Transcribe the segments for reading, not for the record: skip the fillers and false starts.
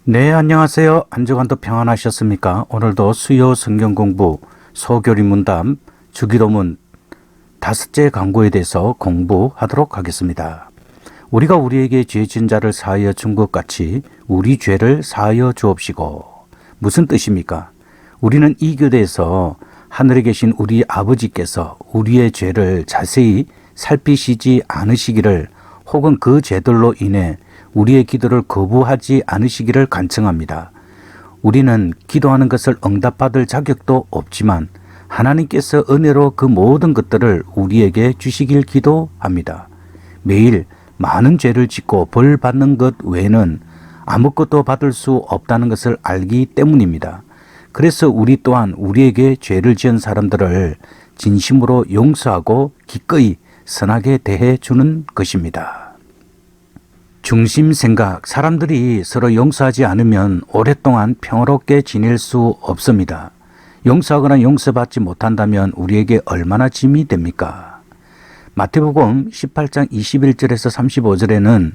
네, 안녕하세요. 한 주간도 평안하셨습니까? 오늘도 수요 성경 공부, 소교리 문답, 주기도문 다섯째 강구에 대해서 공부하도록 하겠습니다. 우리가 우리에게 죄 지은 자를 사하여 준 것 같이 우리 죄를 사하여 주옵시고. 무슨 뜻입니까? 우리는 이 교대에서 하늘에 계신 우리 아버지께서 우리의 죄를 자세히 살피시지 않으시기를, 혹은 그 죄들로 인해 우리의 기도를 거부하지 않으시기를 간청합니다. 우리는 기도하는 것을 응답받을 자격도 없지만 하나님께서 은혜로 그 모든 것들을 우리에게 주시길 기도합니다. 매일 많은 죄를 짓고 벌 받는 것 외에는 아무것도 받을 수 없다는 것을 알기 때문입니다. 그래서 우리 또한 우리에게 죄를 지은 사람들을 진심으로 용서하고 기꺼이 선하게 대해 주는 것입니다. 중심 생각, 사람들이 서로 용서하지 않으면 오랫동안 평화롭게 지낼 수 없습니다. 용서하거나 용서받지 못한다면 우리에게 얼마나 짐이 됩니까? 마태복음 18장 21절에서 35절에는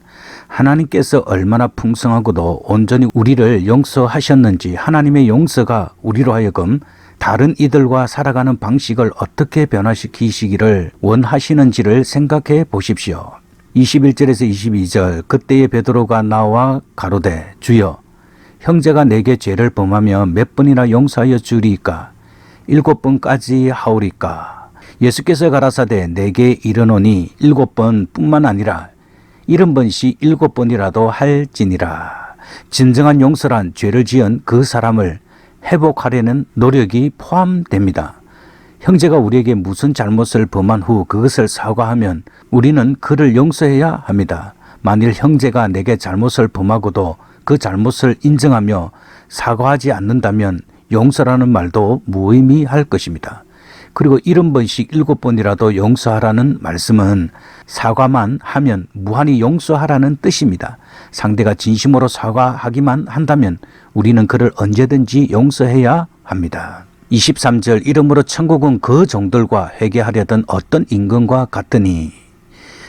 하나님께서 얼마나 풍성하고도 온전히 우리를 용서하셨는지, 하나님의 용서가 우리로 하여금 다른 이들과 살아가는 방식을 어떻게 변화시키시기를 원하시는지를 생각해 보십시오. 21절에서 22절, 그때에 베드로가 나와 가로되 주여, 형제가 내게 죄를 범하면 몇 번이나 용서하여 주리이까? 7번까지 하오리까? 예수께서 가라사대 내게 이르노니 7번뿐만 아니라 70번씩 7번이라도 할지니라. 진정한 용서란 죄를 지은 그 사람을 회복하려는 노력이 포함됩니다. 형제가 우리에게 무슨 잘못을 범한 후 그것을 사과하면 우리는 그를 용서해야 합니다. 만일 형제가 내게 잘못을 범하고도 그 잘못을 인정하며 사과하지 않는다면 용서라는 말도 무의미할 것입니다. 그리고 70번씩 7번이라도 용서하라는 말씀은 사과만 하면 무한히 용서하라는 뜻입니다. 상대가 진심으로 사과하기만 한다면 우리는 그를 언제든지 용서해야 합니다. 23절, 이러므로 천국은 그 종들과 회개하려던 어떤 임금과 같으니.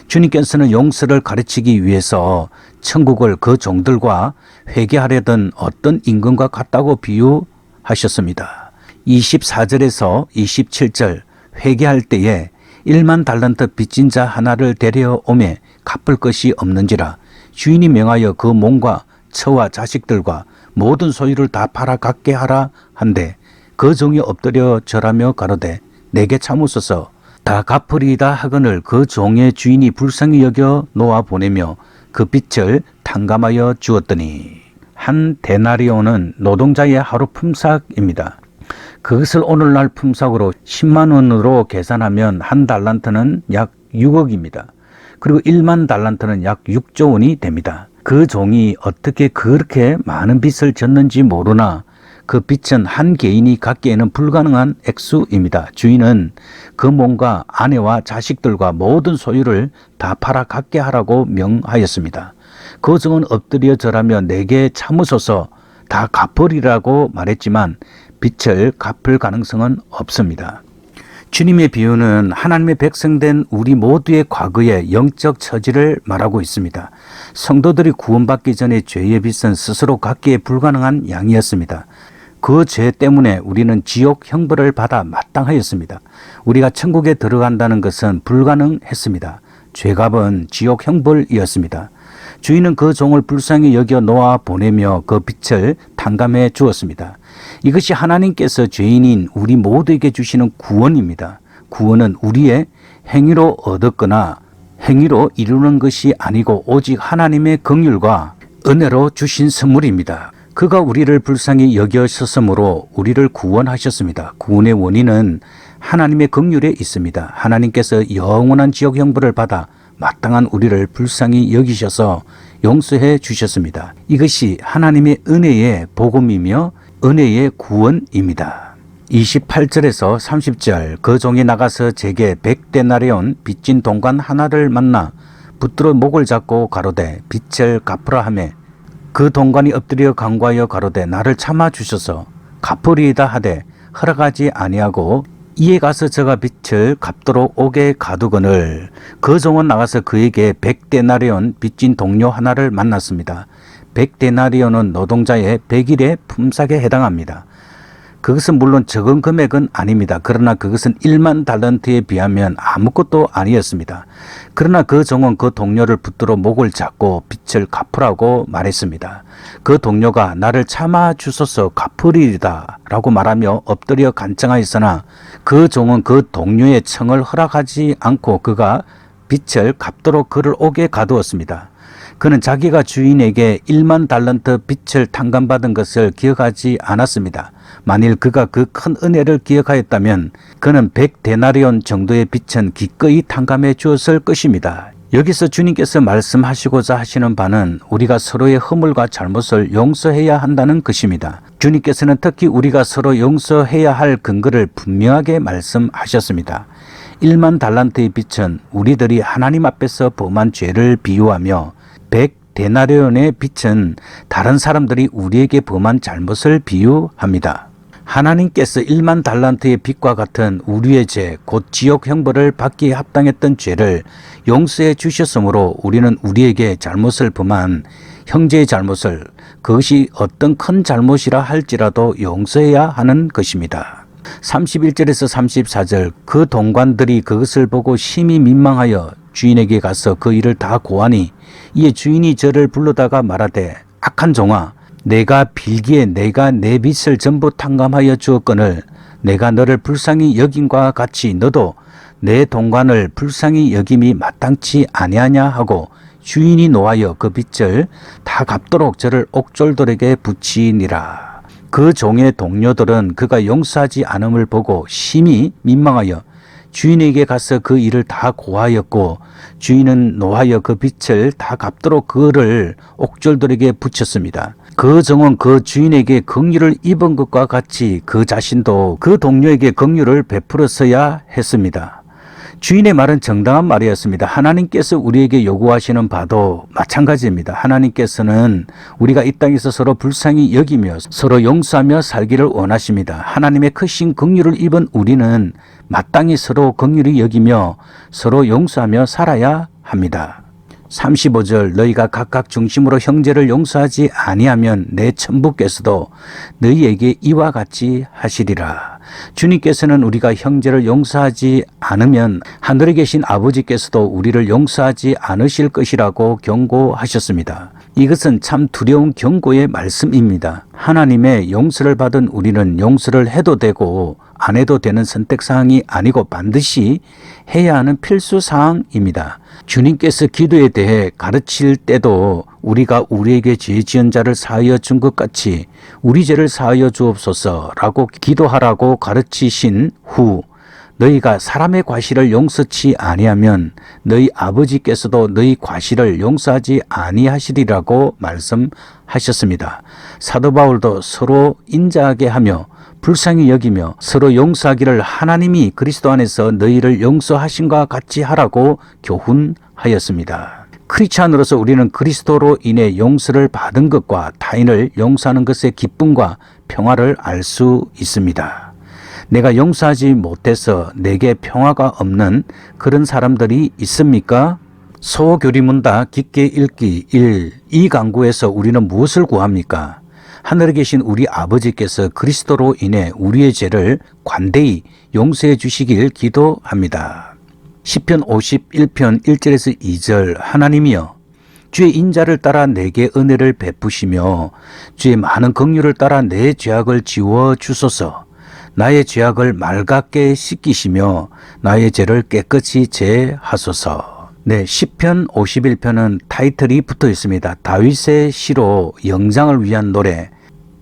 주님께서는 용서를 가르치기 위해서 천국을 그 종들과 회개하려던 어떤 임금과 같다고 비유하셨습니다. 24절에서 27절, 회개할 때에 1만 달란트 빚진 자 하나를 데려오매 갚을 것이 없는지라 주인이 명하여 그 몸과 처와 자식들과 모든 소유를 다 팔아 갖게 하라 한데, 그 종이 엎드려 절하며 가로되 내게 참으소서 다 갚으리이다 하거늘 그 종의 주인이 불쌍히 여겨 놓아 보내며 그 빚을 탕감하여 주었더니. 한 데나리온은 노동자의 하루 품삯입니다. 그것을 오늘날 품삯으로 10만 원으로 계산하면 한 달란트는 약 6억입니다. 그리고 1만 달란트는 약 6조 원이 됩니다. 그 종이 어떻게 그렇게 많은 빚을 졌는지 모르나 그 빚은 한 개인이 갚기에는 불가능한 액수입니다. 주인은 그 몸과 아내와 자식들과 모든 소유를 다 팔아 갖게 하라고 명하였습니다. 그 종은 엎드려 절하며 내게 참으소서 다 갚으리라고 말했지만 빚을 갚을 가능성은 없습니다. 주님의 비유는 하나님의 백성된 우리 모두의 과거의 영적 처지를 말하고 있습니다. 성도들이 구원받기 전에 죄의 빚은 스스로 갚기에 불가능한 양이었습니다. 그 죄 때문에 우리는 지옥 형벌을 받아 마땅하였습니다. 우리가 천국에 들어간다는 것은 불가능했습니다. 죄값은 지옥 형벌이었습니다. 주인은 그 종을 불쌍히 여겨 놓아 보내며 그 빚을 탕감해 주었습니다. 이것이 하나님께서 죄인인 우리 모두에게 주시는 구원입니다. 구원은 우리의 행위로 얻었거나 행위로 이루는 것이 아니고 오직 하나님의 긍휼과 은혜로 주신 선물입니다. 그가 우리를 불쌍히 여기셨으므로 우리를 구원하셨습니다. 구원의 원인은 하나님의 긍휼에 있습니다. 하나님께서 영원한 지옥 형벌을 받아 마땅한 우리를 불쌍히 여기셔서 용서해 주셨습니다. 이것이 하나님의 은혜의 복음이며 은혜의 구원입니다. 28절에서 30절, 그 종이 나가서 제게 100데나리온 빚진 동관 하나를 만나 붙들어 목을 잡고 가로되 빚을 갚으라 하매, 그 동관이 엎드려 간구하여 가로되 나를 참아 주셔서 갚으리이다 하되 허락하지 아니하고 이에 가서 저가 빚을 갚도록 옥에 가두거늘. 그 종은 나가서 그에게 100데나리온 빚진 동료 하나를 만났습니다. 100데나리온은 노동자의 100일의 품삯에 해당합니다. 그것은 물론 적은 금액은 아닙니다. 그러나 그것은 1만 달란트에 비하면 아무것도 아니었습니다. 그러나 그 종은 그 동료를 붙들어 목을 잡고 빚을 갚으라고 말했습니다. 그 동료가 나를 참아 주소서 갚으리이다 라고 말하며 엎드려 간청하였으나 그 종은 그 동료의 청을 허락하지 않고 그가 빚을 갚도록 그를 옥에 가두었습니다. 그는 자기가 주인에게 1만 달란트 빚을 탕감받은 것을 기억하지 않았습니다. 만일 그가 그 큰 은혜를 기억하였다면 그는 100데나리온 정도의 빚은 기꺼이 탕감해 주었을 것입니다. 여기서 주님께서 말씀하시고자 하시는 바는 우리가 서로의 허물과 잘못을 용서해야 한다는 것입니다. 주님께서는 특히 우리가 서로 용서해야 할 근거를 분명하게 말씀하셨습니다. 1만 달란트의 빚은 우리들이 하나님 앞에서 범한 죄를 비유하며 100데나리온의 빚은 다른 사람들이 우리에게 범한 잘못을 비유합니다. 하나님께서 1만 달란트의 빚과 같은 우리의 죄, 곧 지옥 형벌을 받기에 합당했던 죄를 용서해 주셨으므로 우리는 우리에게 잘못을 범한 형제의 잘못을 그것이 어떤 큰 잘못이라 할지라도 용서해야 하는 것입니다. 31절에서 34절 그 동관들이 그것을 보고 심히 민망하여 주인에게 가서 그 일을 다 고하니 이에 주인이 저를 불러다가 말하되 악한 종아 내가 빌기에 내가 내 빚을 전부 탕감하여 주었거늘 내가 너를 불쌍히 여김과 같이 너도 내 동관을 불쌍히 여김이 마땅치 아니하냐 하고 주인이 노하여 그 빚을 다 갚도록 저를 옥졸들에게 붙이니라. 그 종의 동료들은 그가 용서하지 않음을 보고 심히 민망하여 주인에게 가서 그 일을 다 고하였고 주인은 노하여 그 빚을 다 갚도록 그를 옥졸들에게 붙였습니다. 그 종은 그 주인에게 긍휼을 입은 것과 같이 그 자신도 그 동료에게 긍휼을 베풀었어야 했습니다. 주인의 말은 정당한 말이었습니다. 하나님께서 우리에게 요구하시는 바도 마찬가지입니다. 하나님께서는 우리가 이 땅에서 서로 불쌍히 여기며 서로 용서하며 살기를 원하십니다. 하나님의 크신 긍휼을 입은 우리는 마땅히 서로 긍휼히 여기며 서로 용서하며 살아야 합니다. 35절 너희가 각각 중심으로 형제를 용서하지 아니하면 내 천부께서도 너희에게 이와 같이 하시리라. 주님께서는 우리가 형제를 용서하지 않으면 하늘에 계신 아버지께서도 우리를 용서하지 않으실 것이라고 경고하셨습니다. 이것은 참 두려운 경고의 말씀입니다. 하나님의 용서를 받은 우리는 용서를 해도 되고 안 해도 되는 선택사항이 아니고 반드시 해야 하는 필수사항입니다. 주님께서 기도에 대해 가르칠 때도 우리가 우리에게 죄 지은 자를 사하여 준 것 같이 우리 죄를 사하여 주옵소서라고 기도하라고 가르치신 후 너희가 사람의 과실을 용서치 아니하면 너희 아버지께서도 너희 과실을 용서하지 아니하시리라고 말씀하셨습니다. 사도 바울도 서로 인자하게 하며 불쌍히 여기며 서로 용서하기를 하나님이 그리스도 안에서 너희를 용서하신과 같이 하라고 교훈하였습니다. 크리스찬으로서 우리는 그리스도로 인해 용서를 받은 것과 타인을 용서하는 것의 기쁨과 평화를 알 수 있습니다. 내가 용서하지 못해서 내게 평화가 없는 그런 사람들이 있습니까? 소교리문답 깊게 읽기 1. 이 강구에서 우리는 무엇을 구합니까? 하늘에 계신 우리 아버지께서 그리스도로 인해 우리의 죄를 관대히 용서해 주시길 기도합니다. 시편 51편 1절에서 2절 하나님이여 주의 인자를 따라 내게 은혜를 베푸시며 주의 많은 긍휼을 따라 내 죄악을 지워 주소서. 나의 죄악을 맑게 씻기시며 나의 죄를 깨끗이 제하소서. 네, 시편 51편은 타이틀이 붙어 있습니다. 다윗의 시로 영장을 위한 노래.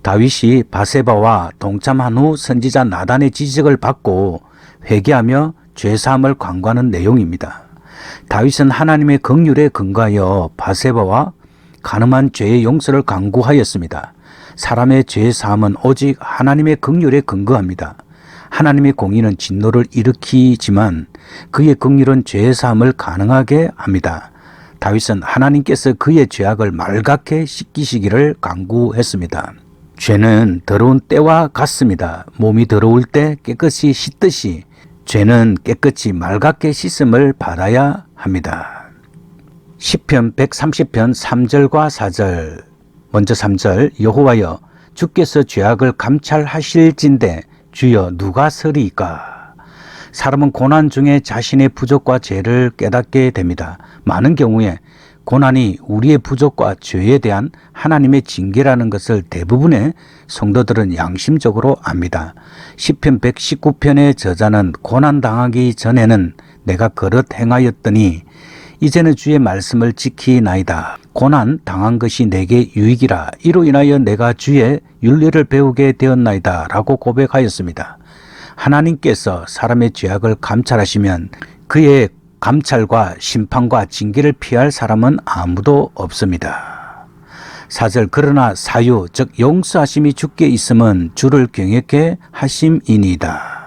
다윗이 바세바와 동참한 후 선지자 나단의 지적을 받고 회개하며 죄사함을 간구하는 내용입니다. 다윗은 하나님의 긍휼에 근거하여 바세바와 간음한 죄의 용서를 간구하였습니다. 사람의 죄 사함은 오직 하나님의 긍휼에 근거합니다. 하나님의 공의는 진노를 일으키지만 그의 긍휼은 죄 사함을 가능하게 합니다. 다윗은 하나님께서 그의 죄악을 맑게 씻기시기를 간구했습니다. 죄는 더러운 때와 같습니다. 몸이 더러울 때 깨끗이 씻듯이 죄는 깨끗이 맑게 씻음을 받아야 합니다. 시편 130편 3절과 4절 먼저 3절 여호와여 주께서 죄악을 감찰하실진대 주여 누가 서리이까. 사람은 고난 중에 자신의 부족과 죄를 깨닫게 됩니다. 많은 경우에 고난이 우리의 부족과 죄에 대한 하나님의 징계라는 것을 대부분의 성도들은 양심적으로 압니다. 시편 119편의 저자는 고난당하기 전에는 내가 그릇 행하였더니 이제는 주의 말씀을 지키나이다. 고난 당한 것이 내게 유익이라. 이로 인하여 내가 주의 윤리를 배우게 되었나이다. 라고 고백하였습니다. 하나님께서 사람의 죄악을 감찰하시면 그의 감찰과 심판과 징계를 피할 사람은 아무도 없습니다. 4절 그러나 사유 즉 용서하심이 주께 있음은 주를 경외케 하심이니이다.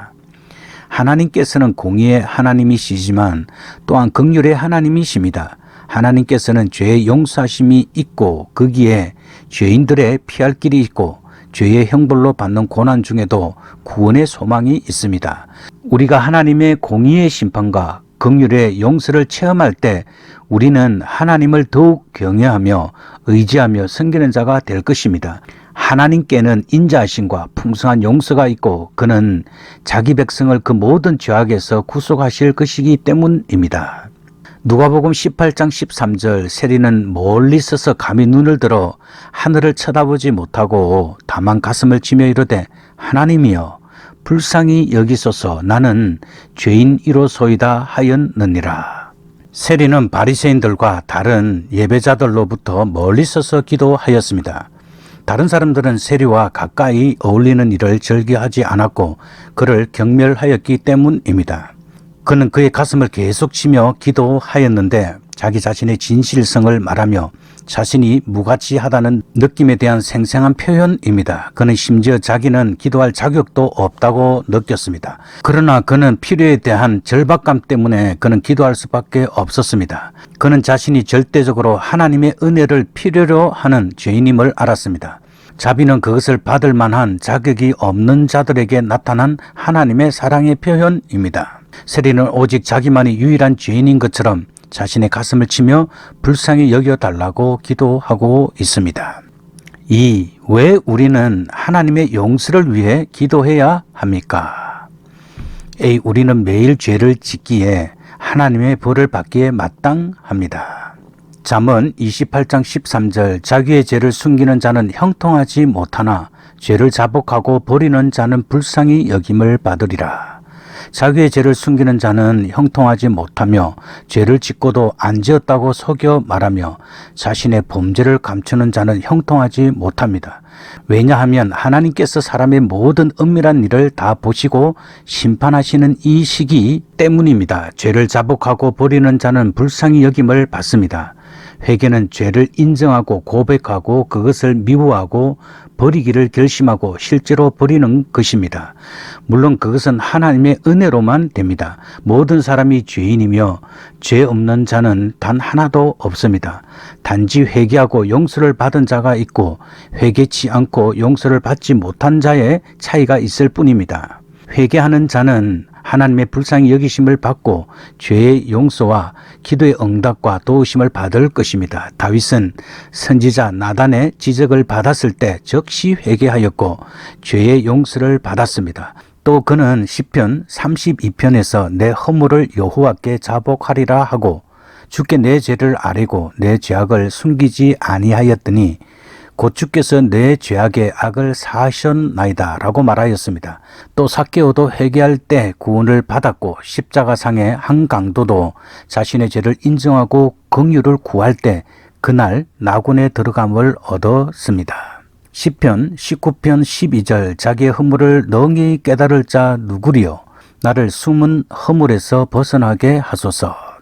하나님께서는 공의의 하나님이시지만 또한 긍휼의 하나님이십니다. 하나님께서는 죄의 용서하심이 있고 거기에 죄인들의 피할 길이 있고 죄의 형벌로 받는 고난 중에도 구원의 소망이 있습니다. 우리가 하나님의 공의의 심판과 긍휼의 용서를 체험할 때 우리는 하나님을 더욱 경외하며 의지하며 섬기는 자가 될 것입니다. 하나님께는 인자하심과 풍성한 용서가 있고 그는 자기 백성을 그 모든 죄악에서 구속하실 것이기 때문입니다. 누가복음 18장 13절 세리는 멀리 서서 감히 눈을 들어 하늘을 쳐다보지 못하고 다만 가슴을 치며 이르되 하나님이여 불쌍히 여기소서 나는 죄인이로소이다 하였느니라. 세리는 바리새인들과 다른 예배자들로부터 멀리 서서 기도하였습니다. 다른 사람들은 세리와 가까이 어울리는 일을 즐겨하지 않았고 그를 경멸하였기 때문입니다. 그는 그의 가슴을 계속 치며 기도하였는데 자기 자신의 진실성을 말하며 자신이 무가치하다는 느낌에 대한 생생한 표현입니다. 그는 심지어 자기는 기도할 자격도 없다고 느꼈습니다. 그러나 그는 필요에 대한 절박감 때문에 그는 기도할 수밖에 없었습니다. 그는 자신이 절대적으로 하나님의 은혜를 필요로 하는 죄인임을 알았습니다. 자비는 그것을 받을 만한 자격이 없는 자들에게 나타난 하나님의 사랑의 표현입니다. 세리는 오직 자기만이 유일한 죄인인 것처럼 자신의 가슴을 치며 불쌍히 여겨달라고 기도하고 있습니다. 2. 왜 우리는 하나님의 용서를 위해 기도해야 합니까? A. 우리는 매일 죄를 짓기에 하나님의 벌을 받기에 마땅합니다. 잠언 28장 13절 자기의 죄를 숨기는 자는 형통하지 못하나 죄를 자복하고 버리는 자는 불쌍히 여김을 받으리라. 자기의 죄를 숨기는 자는 형통하지 못하며 죄를 짓고도 안 지었다고 속여 말하며 자신의 범죄를 감추는 자는 형통하지 못합니다. 왜냐하면 하나님께서 사람의 모든 은밀한 일을 다 보시고 심판하시는 이 시기 때문입니다. 죄를 자복하고 버리는 자는 불쌍히 여김을 받습니다. 회개는 죄를 인정하고 고백하고 그것을 미워하고 버리기를 결심하고 실제로 버리는 것입니다. 물론 그것은 하나님의 은혜로만 됩니다. 모든 사람이 죄인이며 죄 없는 자는 단 하나도 없습니다. 단지 회개하고 용서를 받은 자가 있고 회개치 않고 용서를 받지 못한 자의 차이가 있을 뿐입니다. 회개하는 자는 하나님의 불쌍히 여기심을 받고 죄의 용서와 기도의 응답과 도우심을 받을 것입니다. 다윗은 선지자 나단의 지적을 받았을 때 즉시 회개하였고 죄의 용서를 받았습니다. 또 그는 시편 32편에서 내 허물을 여호와께 자복하리라 하고 주께 내 죄를 아뢰고 내 죄악을 숨기지 아니하였더니 곧 주께서 내 죄악의 악을 사하셨나이다 라고 말하였습니다. 또 삭개오도 회개할 때 구원을 받았고 십자가상의 한 강도도 자신의 죄를 인정하고 긍휼을 구할 때 그날 낙원에 들어감을 얻었습니다. 시편 19편 12절 자기의 허물을 능히 깨달을 자 누구리요 나를 숨은 허물에서 벗어나게 하소서.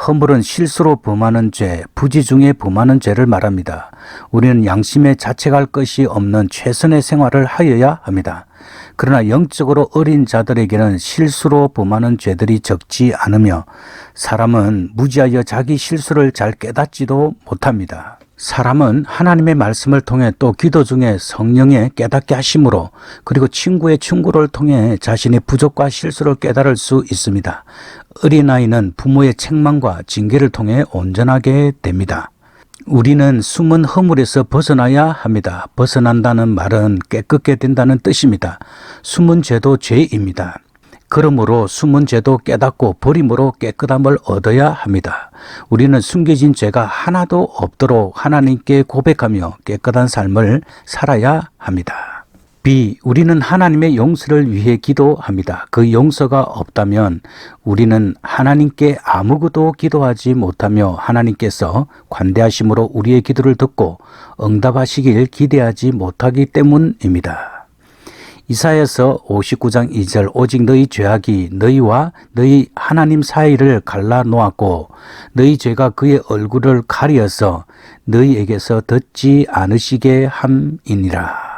허물은 실수로 범하는 죄, 부지 중에 범하는 죄를 말합니다. 우리는 양심에 자책할 것이 없는 최선의 생활을 하여야 합니다. 그러나 영적으로 어린 자들에게는 실수로 범하는 죄들이 적지 않으며 사람은 무지하여 자기 실수를 잘 깨닫지도 못합니다. 사람은 하나님의 말씀을 통해 또 기도 중에 성령의 깨닫게 하심으로 그리고 친구의 충고를 통해 자신의 부족과 실수를 깨달을 수 있습니다. 어린아이는 부모의 책망과 징계를 통해 온전하게 됩니다. 우리는 숨은 허물에서 벗어나야 합니다. 벗어난다는 말은 깨끗게 된다는 뜻입니다. 숨은 죄도 죄입니다. 그러므로 숨은 죄도 깨닫고 버림으로 깨끗함을 얻어야 합니다. 우리는 숨겨진 죄가 하나도 없도록 하나님께 고백하며 깨끗한 삶을 살아야 합니다. B. 우리는 하나님의 용서를 위해 기도합니다. 그 용서가 없다면 우리는 하나님께 아무것도 기도하지 못하며 하나님께서 관대하심으로 우리의 기도를 듣고 응답하시길 기대하지 못하기 때문입니다. 이사야서 59장 2절 오직 너희 죄악이 너희와 너희 하나님 사이를 갈라 놓았고 너희 죄가 그의 얼굴을 가리어서 너희에게서 듣지 않으시게 함이니라.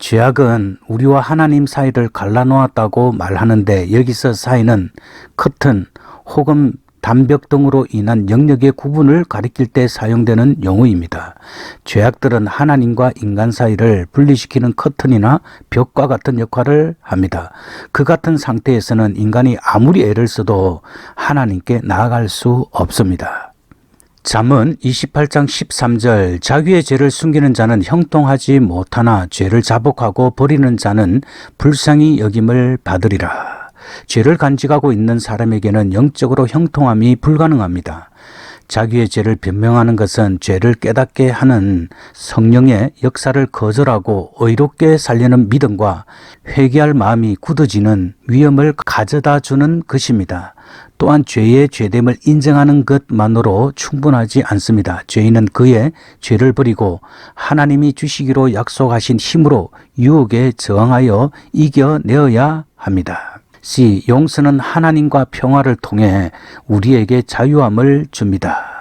죄악은 우리와 하나님 사이를 갈라 놓았다고 말하는데 여기서 사이는 커튼 혹은 담벽 등으로 인한 영역의 구분을 가리킬 때 사용되는 용어입니다. 죄악들은 하나님과 인간 사이를 분리시키는 커튼이나 벽과 같은 역할을 합니다. 그 같은 상태에서는 인간이 아무리 애를 써도 하나님께 나아갈 수 없습니다. 잠언 28장 13절 자기의 죄를 숨기는 자는 형통하지 못하나 죄를 자복하고 버리는 자는 불쌍히 여김을 받으리라. 죄를 간직하고 있는 사람에게는 영적으로 형통함이 불가능합니다. 자기의 죄를 변명하는 것은 죄를 깨닫게 하는 성령의 역사를 거절하고 의롭게 살려는 믿음과 회개할 마음이 굳어지는 위험을 가져다 주는 것입니다. 또한 죄의 죄됨을 인정하는 것만으로 충분하지 않습니다. 죄인은 그의 죄를 버리고 하나님이 주시기로 약속하신 힘으로 유혹에 저항하여 이겨내어야 합니다. C. 용서는 하나님과 평화를 통해 우리에게 자유함을 줍니다.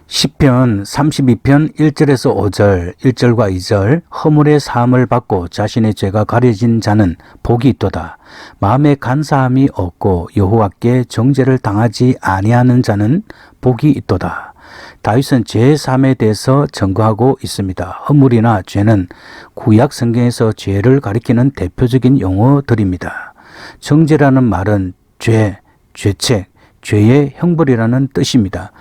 시편 32편 1절에서 5절, 1절과 2절 허물의 사함을 받고 자신의 죄가 가려진 자는 복이 있도다. 마음에 간사함이 없고 여호와께 정죄를 당하지 아니하는 자는 복이 있도다. 다윗은 죄의 삶에 대해서 증거하고 있습니다. 허물이나 죄는 구약 성경에서 죄를 가리키는 대표적인 용어들입니다. 정죄라는 말은 죄, 죄책, 죄의 형벌이라는 뜻입니다.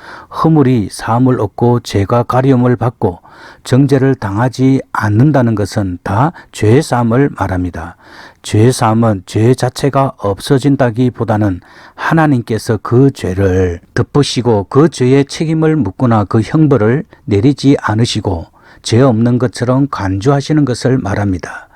허물이 사함을 얻고 죄가 가려움을 받고 정죄를 당하지 않는다는 것은 다 죄의 사함을 말합니다. 죄의 사함은 죄 자체가 없어진다기보다는 하나님께서 그 죄를 덮으시고 그 죄의 책임을 묻거나 그 형벌을 내리지 않으시고 죄 없는 것처럼 간주하시는 것을 말합니다.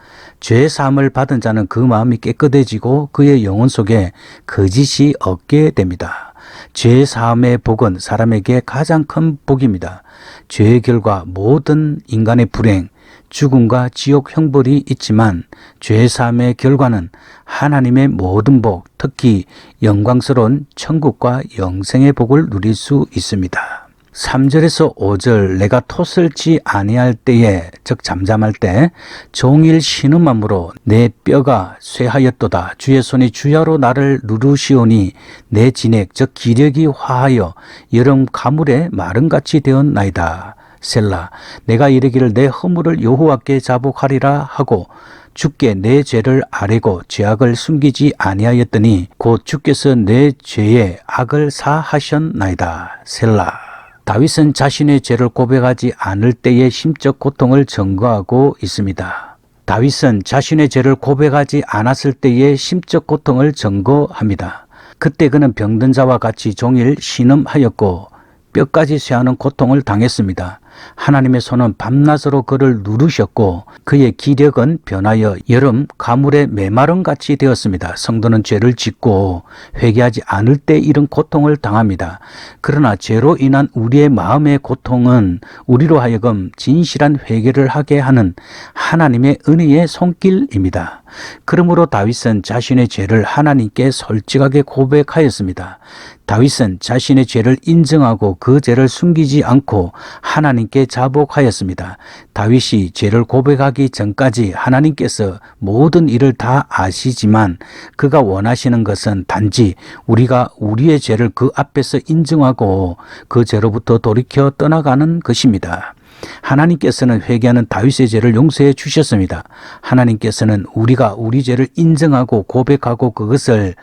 죄 사함을 받은 자는 그 마음이 깨끗해지고 그의 영혼 속에 거짓이 없게 됩니다. 죄 사함의 복은 사람에게 가장 큰 복입니다. 죄의 결과 모든 인간의 불행, 죽음과 지옥 형벌이 있지만 죄 사함의 결과는 하나님의 모든 복, 특히 영광스러운 천국과 영생의 복을 누릴 수 있습니다. 3절에서 5절 내가 토설지 아니할 때에 즉 잠잠할 때 종일 신음함으로 내 뼈가 쇠하였도다. 주의 손이 주야로 나를 누르시오니 내 진액 즉 기력이 화하여 여름 가물에 마름같이 되었나이다. 셀라. 내가 이르기를 내 허물을 여호와께 자복하리라 하고 주께 내 죄를 아뢰고 죄악을 숨기지 아니하였더니 곧 주께서 내 죄의 악을 사하셨나이다. 셀라. 다윗은 자신의 죄를 고백하지 않을 때의 심적 고통을 증거하고 있습니다. 다윗은 자신의 죄를 고백하지 않았을 때의 심적 고통을 증거합니다. 그때 그는 병든 자와 같이 종일 신음하였고 뼈까지 쇠하는 고통을 당했습니다. 하나님의 손은 밤낮으로 그를 누르셨고 그의 기력은 변하여 여름 가물의 메마름같이 되었습니다. 성도는 죄를 짓고 회개하지 않을 때 이런 고통을 당합니다. 그러나 죄로 인한 우리의 마음의 고통은 우리로 하여금 진실한 회개를 하게 하는 하나님의 은혜의 손길입니다. 그러므로 다윗은 자신의 죄를 하나님께 솔직하게 고백하였습니다. 다윗은 자신의 죄를 인정하고 그 죄를 숨기지 않고 하나님께 자복하였습니다. 다윗이 죄를 고백하기 전까지 하나님께서 모든 일을 다 아시지만 그가 원하시는 것은 단지 우리가 우리의 죄를 그 앞에서 인정하고 그 죄로부터 돌이켜 떠나가는 것입니다. 하나님께서는 회개하는 다윗의 죄를 용서해 주셨습니다. 하나님께서는 우리가 우리 죄를 인정하고 고백하고 그것을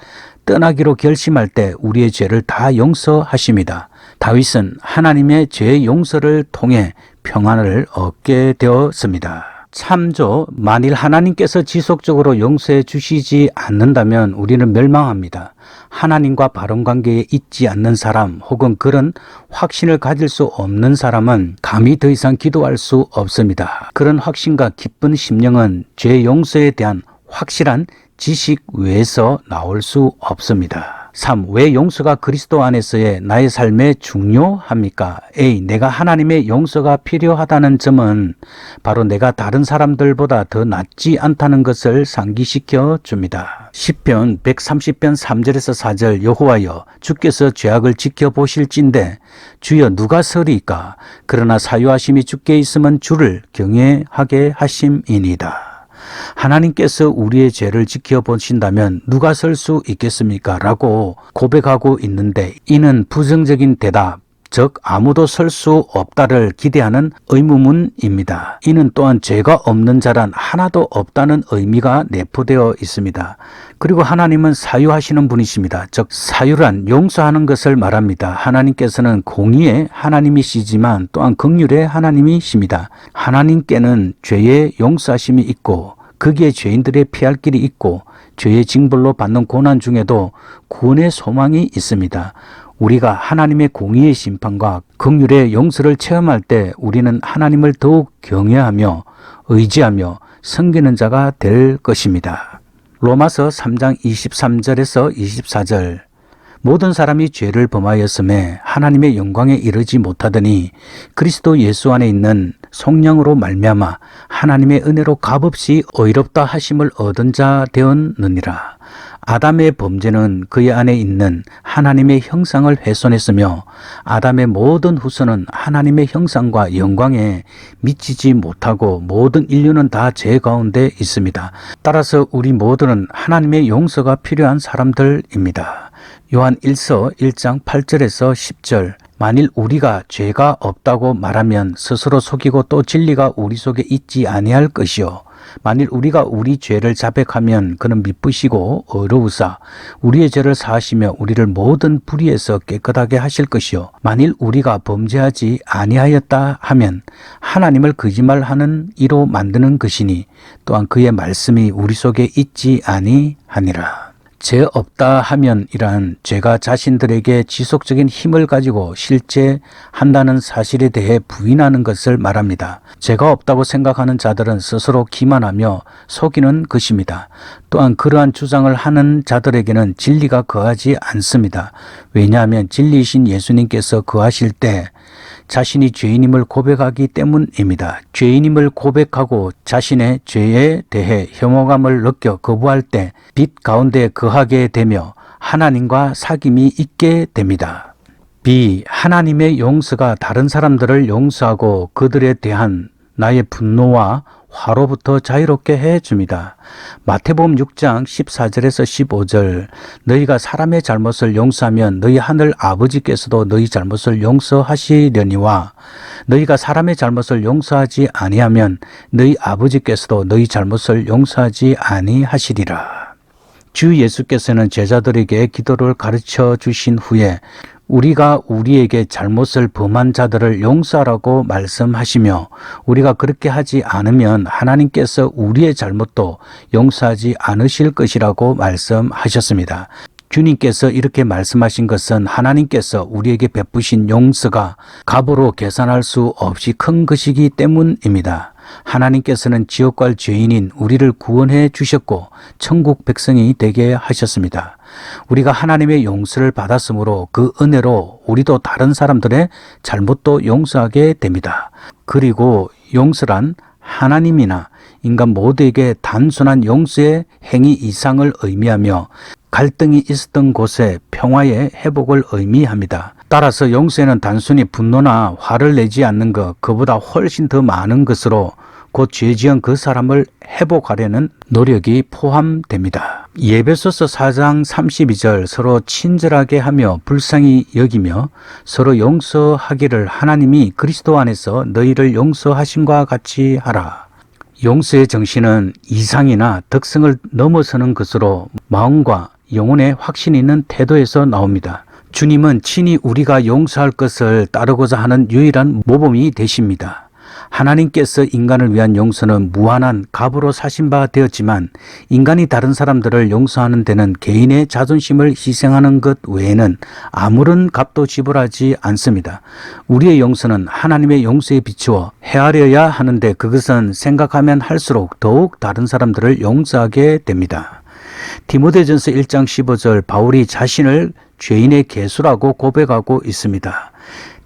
떠나기로 결심할 때 우리의 죄를 다 용서하십니다. 다윗은 하나님의 죄 용서를 통해 평안을 얻게 되었습니다. 참조, 만일 하나님께서 지속적으로 용서해 주시지 않는다면 우리는 멸망합니다. 하나님과 바른 관계에 있지 않는 사람 혹은 그런 확신을 가질 수 없는 사람은 감히 더 이상 기도할 수 없습니다. 그런 확신과 기쁜 심령은 죄 용서에 대한 확실한 지식 외에서 나올 수 없습니다. 3. 왜 용서가 그리스도 안에서의 나의 삶에 중요합니까? A. 내가 하나님의 용서가 필요하다는 점은 바로 내가 다른 사람들보다 더 낫지 않다는 것을 상기시켜 줍니다. 시편 130편 3절에서 4절 여호와여 주께서 죄악을 지켜보실진대 주여 누가 서리이까? 그러나 사유하심이 주께 있으면 주를 경외하게 하심이니이다. 하나님께서 우리의 죄를 지켜보신다면 누가 설 수 있겠습니까? 라고 고백하고 있는데 이는 부정적인 대답, 즉 아무도 설 수 없다를 기대하는 의무문입니다. 이는 또한 죄가 없는 자란 하나도 없다는 의미가 내포되어 있습니다. 그리고 하나님은 사유하시는 분이십니다. 즉 사유란 용서하는 것을 말합니다. 하나님께서는 공의의 하나님이시지만 또한 긍휼의 하나님이십니다. 하나님께는 죄의 용서하심이 있고 거기에 죄인들의 피할 길이 있고 죄의 징벌로 받는 고난 중에도 구원의 소망이 있습니다. 우리가 하나님의 공의의 심판과 긍휼의 용서를 체험할 때 우리는 하나님을 더욱 경외하며 의지하며 섬기는 자가 될 것입니다. 로마서 3장 23절에서 24절 모든 사람이 죄를 범하였음에 하나님의 영광에 이르지 못하더니 그리스도 예수 안에 있는 성령으로 말미암아 하나님의 은혜로 값없이 의롭다 하심을 얻은 자 되었느니라. 아담의 범죄는 그의 안에 있는 하나님의 형상을 훼손했으며 아담의 모든 후손은 하나님의 형상과 영광에 미치지 못하고 모든 인류는 다 죄 가운데 있습니다. 따라서 우리 모두는 하나님의 용서가 필요한 사람들입니다. 요한 1서 1장 8절에서 10절 만일 우리가 죄가 없다고 말하면 스스로 속이고 또 진리가 우리 속에 있지 아니할 것이요 만일 우리가 우리 죄를 자백하면 그는 미쁘시고 의로우사 우리의 죄를 사하시며 우리를 모든 불의에서 깨끗하게 하실 것이요 만일 우리가 범죄하지 아니하였다 하면 하나님을 거짓말하는 이로 만드는 것이니 또한 그의 말씀이 우리 속에 있지 아니하니라. 죄 없다 하면 이란 죄가 자신들에게 지속적인 힘을 가지고 실제한다는 사실에 대해 부인하는 것을 말합니다. 죄가 없다고 생각하는 자들은 스스로 기만하며 속이는 것입니다. 또한 그러한 주장을 하는 자들에게는 진리가 거하지 않습니다. 왜냐하면 진리이신 예수님께서 거하실 때 자신이 죄인임을 고백하기 때문입니다. 죄인임을 고백하고 자신의 죄에 대해 혐오감을 느껴 거부할 때 빛 가운데 거하게 되며 하나님과 사귐이 있게 됩니다. B. 하나님의 용서가 다른 사람들을 용서하고 그들에 대한 나의 분노와 화로부터 자유롭게 해줍니다. 마태복음 6장 14절에서 15절 너희가 사람의 잘못을 용서하면 너희 하늘 아버지께서도 너희 잘못을 용서하시려니와 너희가 사람의 잘못을 용서하지 아니하면 너희 아버지께서도 너희 잘못을 용서하지 아니하시리라. 주 예수께서는 제자들에게 기도를 가르쳐 주신 후에 우리가 우리에게 잘못을 범한 자들을 용서하라고 말씀하시며 우리가 그렇게 하지 않으면 하나님께서 우리의 잘못도 용서하지 않으실 것이라고 말씀하셨습니다. 주님께서 이렇게 말씀하신 것은 하나님께서 우리에게 베푸신 용서가 값으로 계산할 수 없이 큰 것이기 때문입니다. 하나님께서는 지옥 갈 죄인인 우리를 구원해 주셨고 천국 백성이 되게 하셨습니다. 우리가 하나님의 용서를 받았으므로 그 은혜로 우리도 다른 사람들의 잘못도 용서하게 됩니다. 그리고 용서란 하나님이나 인간 모두에게 단순한 용서의 행위 이상을 의미하며 갈등이 있었던 곳에 평화의 회복을 의미합니다. 따라서 용서에는 단순히 분노나 화를 내지 않는 것, 그보다 훨씬 더 많은 것으로 곧 죄 지은 그 사람을 회복하려는 노력이 포함됩니다. 에베소서 4장 32절 서로 친절하게 하며 불쌍히 여기며 서로 용서하기를 하나님이 그리스도 안에서 너희를 용서하심과 같이 하라. 용서의 정신은 이상이나 덕성을 넘어서는 것으로 마음과 영혼의 확신이 있는 태도에서 나옵니다. 주님은 친히 우리가 용서할 것을 따르고자 하는 유일한 모범이 되십니다. 하나님께서 인간을 위한 용서는 무한한 값으로 사신 바 되었지만 인간이 다른 사람들을 용서하는 데는 개인의 자존심을 희생하는 것 외에는 아무런 값도 지불하지 않습니다. 우리의 용서는 하나님의 용서에 비추어 헤아려야 하는데 그것은 생각하면 할수록 더욱 다른 사람들을 용서하게 됩니다. 디모데전서 1장 15절 바울이 자신을 죄인의 개수라고 고백하고 있습니다.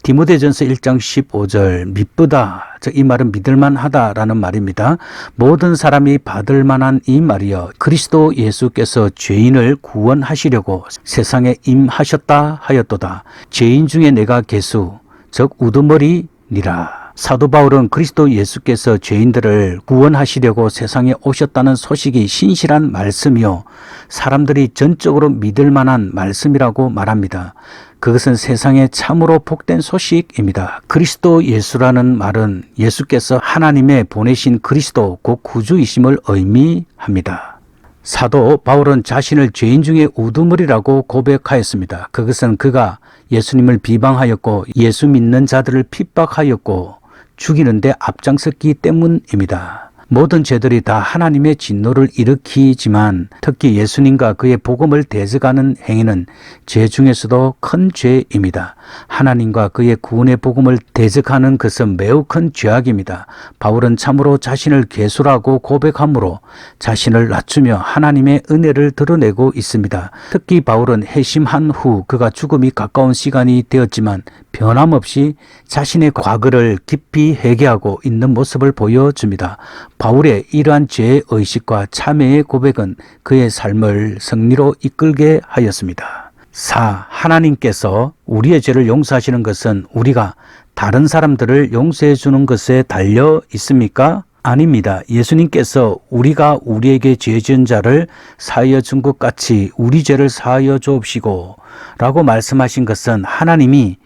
디모데전서 1장 15절 미쁘다, 이 말은 믿을만하다라는 말입니다. 모든 사람이 받을 만한 이 말이여 그리스도 예수께서 죄인을 구원하시려고 세상에 임하셨다 하였도다. 죄인 중에 내가 개수 즉 우두머리니라. 사도 바울은 그리스도 예수께서 죄인들을 구원하시려고 세상에 오셨다는 소식이 신실한 말씀이요 사람들이 전적으로 믿을 만한 말씀이라고 말합니다. 그것은 세상에 참으로 복된 소식입니다. 그리스도 예수라는 말은 예수께서 하나님의 보내신 그리스도 곧 구주이심을 의미합니다. 사도 바울은 자신을 죄인 중에 우두머리라고 고백하였습니다. 그것은 그가 예수님을 비방하였고 예수 믿는 자들을 핍박하였고 죽이는데 앞장섰기 때문입니다. 모든 죄들이 다 하나님의 진노를 일으키지만 특히 예수님과 그의 복음을 대적하는 행위는 죄 중에서도 큰 죄입니다. 하나님과 그의 구원의 복음을 대적하는 것은 매우 큰 죄악입니다. 바울은 참으로 자신을 괴수라고 고백하므로 자신을 낮추며 하나님의 은혜를 드러내고 있습니다. 특히 바울은 회심한 후 그가 죽음이 가까운 시간이 되었지만 변함없이 자신의 과거를 깊이 회개하고 있는 모습을 보여줍니다. 바울의 이러한 죄의 의식과 참회의 고백은 그의 삶을 승리로 이끌게 하였습니다. 4. 하나님께서 우리의 죄를 용서하시는 것은 우리가 다른 사람들을 용서해 주는 것에 달려 있습니까? 아닙니다. 예수님께서 우리가 우리에게 죄 지은 자를 사하여 준 것 같이 우리 죄를 사하여 주옵시고 라고 말씀하신 것은 하나님이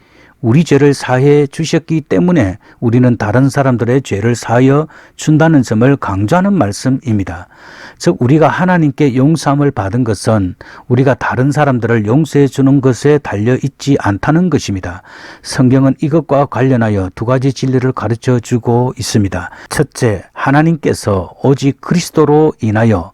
우리 죄를 사해 주셨기 때문에 우리는 다른 사람들의 죄를 사하여 준다는 점을 강조하는 말씀입니다. 즉 우리가 하나님께 용서함을 받은 것은 우리가 다른 사람들을 용서해 주는 것에 달려 있지 않다는 것입니다. 성경은 이것과 관련하여 두 가지 진리를 가르쳐 주고 있습니다. 첫째, 하나님께서 오직 그리스도로 인하여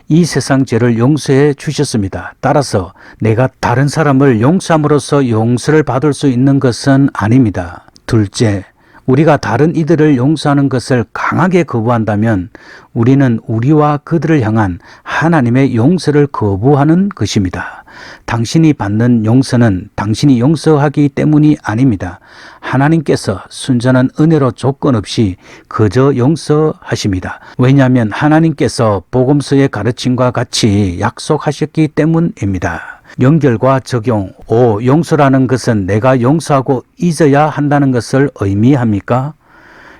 이 세상 죄를 용서해 주셨습니다. 따라서 내가 다른 사람을 용서함으로써 용서를 받을 수 있는 것은 아닙니다. 둘째, 우리가 다른 이들을 용서하는 것을 강하게 거부한다면 우리는 우리와 그들을 향한 하나님의 용서를 거부하는 것입니다. 당신이 받는 용서는 당신이 용서하기 때문이 아닙니다. 하나님께서 순전한 은혜로 조건 없이 그저 용서하십니다. 왜냐하면 하나님께서 복음서의 가르침과 같이 약속하셨기 때문입니다. 연결과 적용. 5. 용서라는 것은 내가 용서하고 잊어야 한다는 것을 의미합니까?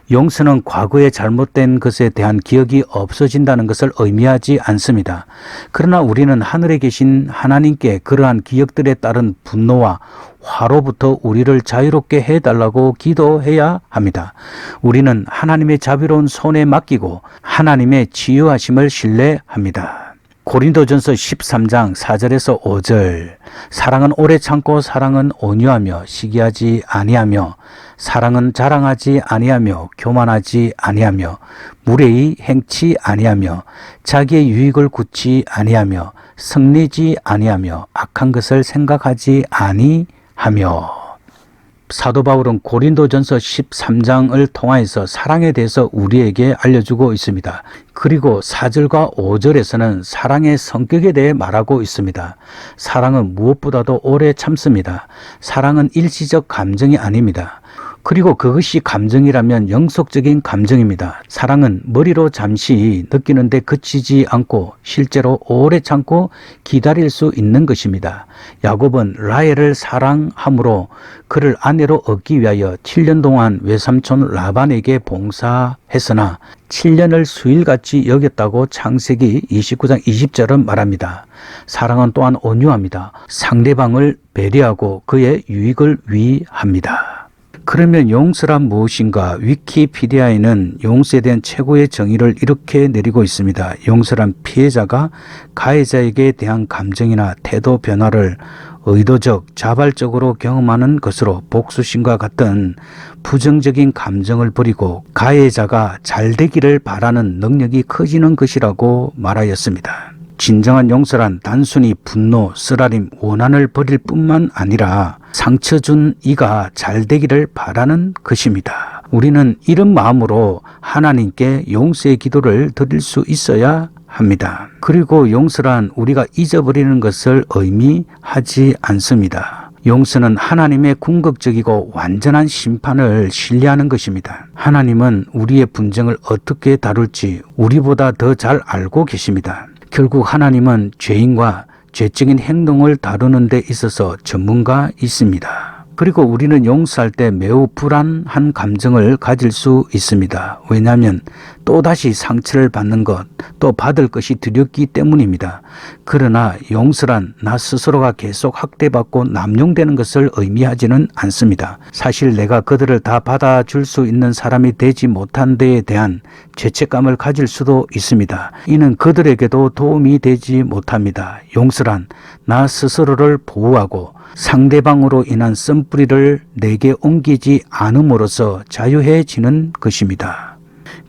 용서는 과거의 잘못된 것에 대한 기억이 없어진다는 것을 의미하지 않습니다. 그러나 우리는 하늘에 계신 하나님께 그러한 기억들에 따른 분노와 화로부터 우리를 자유롭게 해달라고 기도해야 합니다. 우리는 하나님의 자비로운 손에 맡기고 하나님의 치유하심을 신뢰합니다. 고린도전서 13장 4절에서 5절 사랑은 오래 참고 사랑은 온유하며 시기하지 아니하며 사랑은 자랑하지 아니하며 교만하지 아니하며 무례히 행치 아니하며 자기의 유익을 굳지 아니하며 성내지 아니하며 악한 것을 생각하지 아니하며. 사도 바울은 고린도전서 13장을 통하여서 사랑에 대해서 우리에게 알려주고 있습니다. 그리고 4절과 5절에서는 사랑의 성격에 대해 말하고 있습니다. 사랑은 무엇보다도 오래 참습니다. 사랑은 일시적 감정이 아닙니다. 그리고 그것이 감정이라면 영속적인 감정입니다. 사랑은 머리로 잠시 느끼는데 그치지 않고 실제로 오래 참고 기다릴 수 있는 것입니다. 야곱은 라헬을 사랑함으로 그를 아내로 얻기 위하여 7년 동안 외삼촌 라반에게 봉사했으나 7년을 수일같이 여겼다고 창세기 29장 20절은 말합니다. 사랑은 또한 온유합니다. 상대방을 배려하고 그의 유익을 위합니다. 그러면 용서란 무엇인가? 위키피디아에는 용서에 대한 최고의 정의를 이렇게 내리고 있습니다. 용서란 피해자가 가해자에게 대한 감정이나 태도 변화를 의도적, 자발적으로 경험하는 것으로 복수심과 같은 부정적인 감정을 버리고 가해자가 잘되기를 바라는 능력이 커지는 것이라고 말하였습니다. 진정한 용서란 단순히 분노, 쓰라림, 원한을 버릴 뿐만 아니라 상처 준 이가 잘되기를 바라는 것입니다. 우리는 이런 마음으로 하나님께 용서의 기도를 드릴 수 있어야 합니다. 그리고 용서란 우리가 잊어버리는 것을 의미하지 않습니다. 용서는 하나님의 궁극적이고 완전한 심판을 신뢰하는 것입니다. 하나님은 우리의 분쟁을 어떻게 다룰지 우리보다 더 잘 알고 계십니다. 결국 하나님은 죄인과 죄적인 행동을 다루는 데 있어서 전문가이십니다. 그리고 우리는 용서할 때 매우 불안한 감정을 가질 수 있습니다. 왜냐하면 또다시 상처를 받는 것, 또 받을 것이 두렵기 때문입니다. 그러나 용서란 나 스스로가 계속 학대받고 남용되는 것을 의미하지는 않습니다. 사실 내가 그들을 다 받아줄 수 있는 사람이 되지 못한 데에 대한 죄책감을 가질 수도 있습니다. 이는 그들에게도 도움이 되지 못합니다. 용서란 나 스스로를 보호하고 상대방으로 인한 쓴뿌리를 내게 옮기지 않음으로써 자유해지는 것입니다.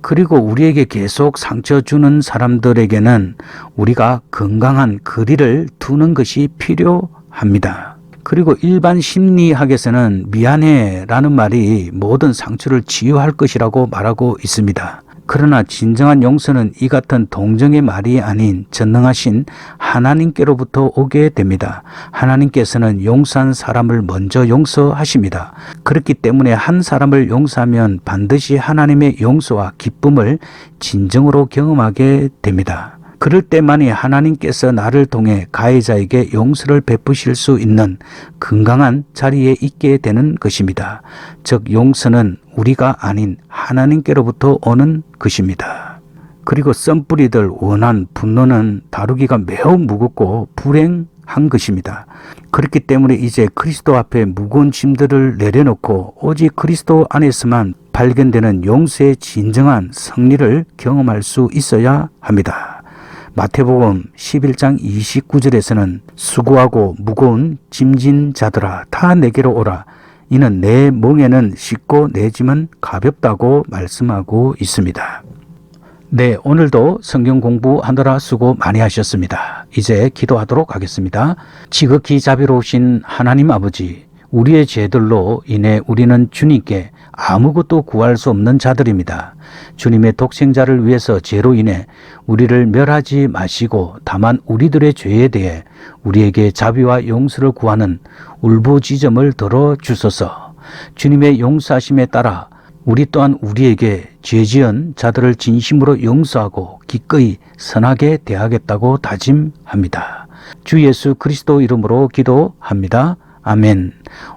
그리고 우리에게 계속 상처 주는 사람들에게는 우리가 건강한 거리를 두는 것이 필요합니다. 그리고 일반 심리학에서는 미안해 라는 말이 모든 상처를 치유할 것이라고 말하고 있습니다. 그러나 진정한 용서는 이 같은 동정의 말이 아닌 전능하신 하나님께로부터 오게 됩니다. 하나님께서는 용서한 사람을 먼저 용서하십니다. 그렇기 때문에 한 사람을 용서하면 반드시 하나님의 용서와 기쁨을 진정으로 경험하게 됩니다. 그럴 때만이 하나님께서 나를 통해 가해자에게 용서를 베푸실 수 있는 건강한 자리에 있게 되는 것입니다. 즉 용서는 우리가 아닌 하나님께로부터 오는 것입니다. 그리고 썬뿌리들, 원한, 분노는 다루기가 매우 무겁고 불행한 것입니다. 그렇기 때문에 이제 그리스도 앞에 무거운 짐들을 내려놓고 오직 그리스도 안에서만 발견되는 용서의 진정한 승리를 경험할 수 있어야 합니다. 마태복음 11장 29절에서는 수고하고 무거운 짐진 자들아 다 내게로 오라. 이는 내 멍에는 쉽고 내 짐은 가볍다고 말씀하고 있습니다. 네, 오늘도 성경 공부하느라 수고 많이 하셨습니다. 이제 기도하도록 하겠습니다. 지극히 자비로우신 하나님 아버지, 우리의 죄들로 인해 우리는 주님께 아무것도 구할 수 없는 자들입니다. 주님의 독생자를 위해서 죄로 인해 우리를 멸하지 마시고 다만 우리들의 죄에 대해 우리에게 자비와 용서를 구하는 울부짖음을 들어주소서. 주님의 용서하심에 따라 우리 또한 우리에게 죄지은 자들을 진심으로 용서하고 기꺼이 선하게 대하겠다고 다짐합니다. 주 예수 그리스도 이름으로 기도합니다. 아멘.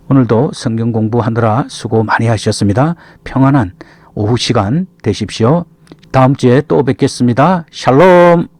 오늘도 성경 공부하느라 수고 많이 하셨습니다. 평안한 오후 시간 되십시오. 다음 주에 또 뵙겠습니다. 샬롬.